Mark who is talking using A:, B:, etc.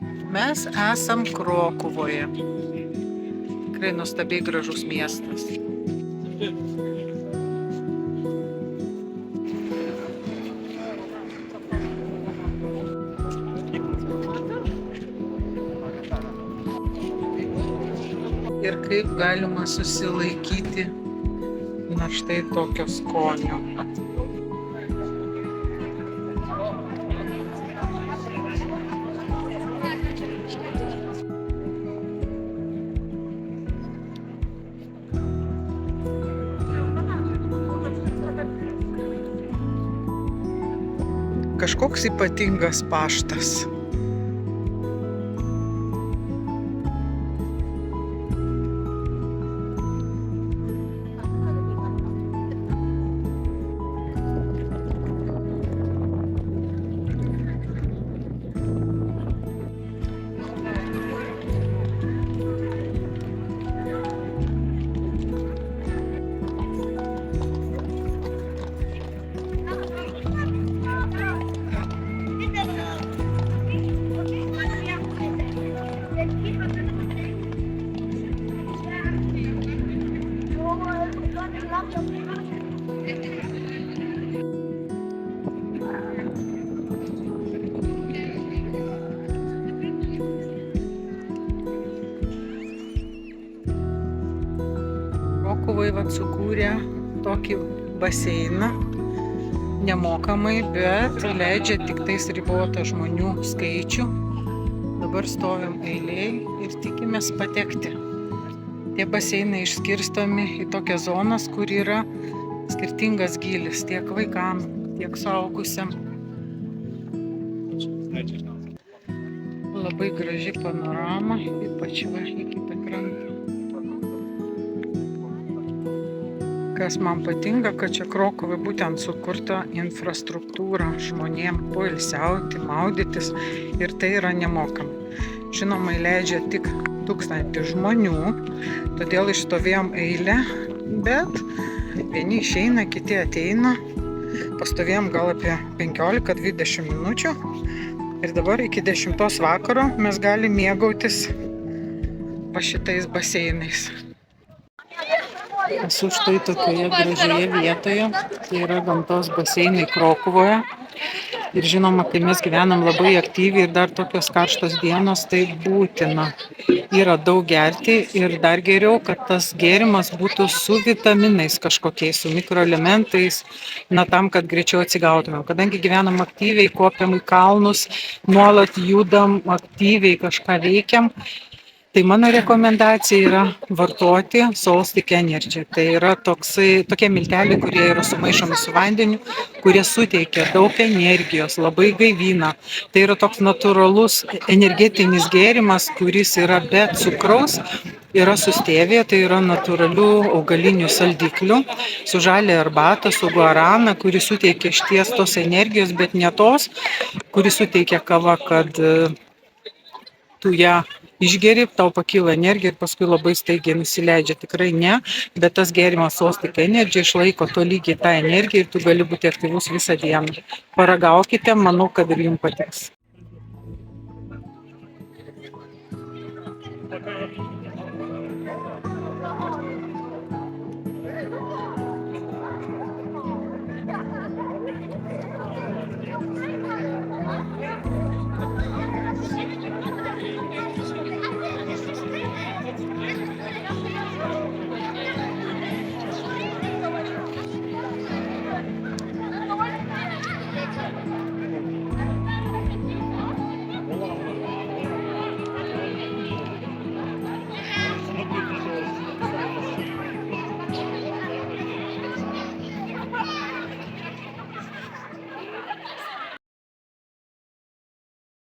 A: Mes esam Krokuvoje. Tikrai nuostabiai gražus miestas. Ir kaip galima susilaikyti na štai tokio skonio. Kažkoks ypatingas paštas. Krokuvai sukūrė tokį baseiną nemokamai, bet leidžia tik tais ribotą žmonių skaičių. Dabar stovim eilėj ir tikimės patekti. Tie baseinai išskirstomi į tokias zonas, kur yra skirtingas gylis tiek vaikam, tiek suaugusiam. Labai graži panorama, ypač va iki pat kranto. Kas man patinka, kad čia Krokuvai būtent sukurta infrastruktūra žmonėm poilsiauti, maudytis ir tai yra nemokamai. Žinoma, leidžia tik 1000 žmonių, todėl išstovėjom eilę, bet vieni išeina, kiti ateina. Pastovėjom gal apie 15-20 minučių ir dabar iki 10 vakaro mes galime mėgautis va šitais baseinais. Esu štai tokioje gražioje vietoje, tai yra gamtos baseinai Krokuvoje. Ir žinoma, kai mes gyvenam labai aktyviai ir dar tokios karštos dienos, tai būtina yra daug gerti ir dar geriau, kad tas gėrimas būtų su vitaminais kažkokiais, su mikroelementais, tam, kad greičiau atsigautumėm. Kadangi gyvenam aktyviai, kopiam į kalnus, nuolat judam, aktyviai kažką veikiam, tai mano rekomendacija yra vartoti Solstick Energy. Tai yra tokie milteliai, kurie yra sumaišomi su vandeniu, kurie suteikia daug energijos, labai gaivina. Tai yra toks natūralus energetinis gėrimas, kuris yra be cukraus, yra su stevija, tai yra natūralių augalinių saldiklių, su žalia arbata, su guarana, kuri suteikia išties tos energijos, bet ne tos, kuri suteikia kava, kad tu ją išgeri, tau pakyla energija ir paskui labai staigiai nusileidžia. Tikrai ne, bet tas gėrimas Solstick Energy išlaiko tolygiai tą energiją ir tu gali būti aktyvus visą dieną. Paragaukite, manau, kad ir jums patiks.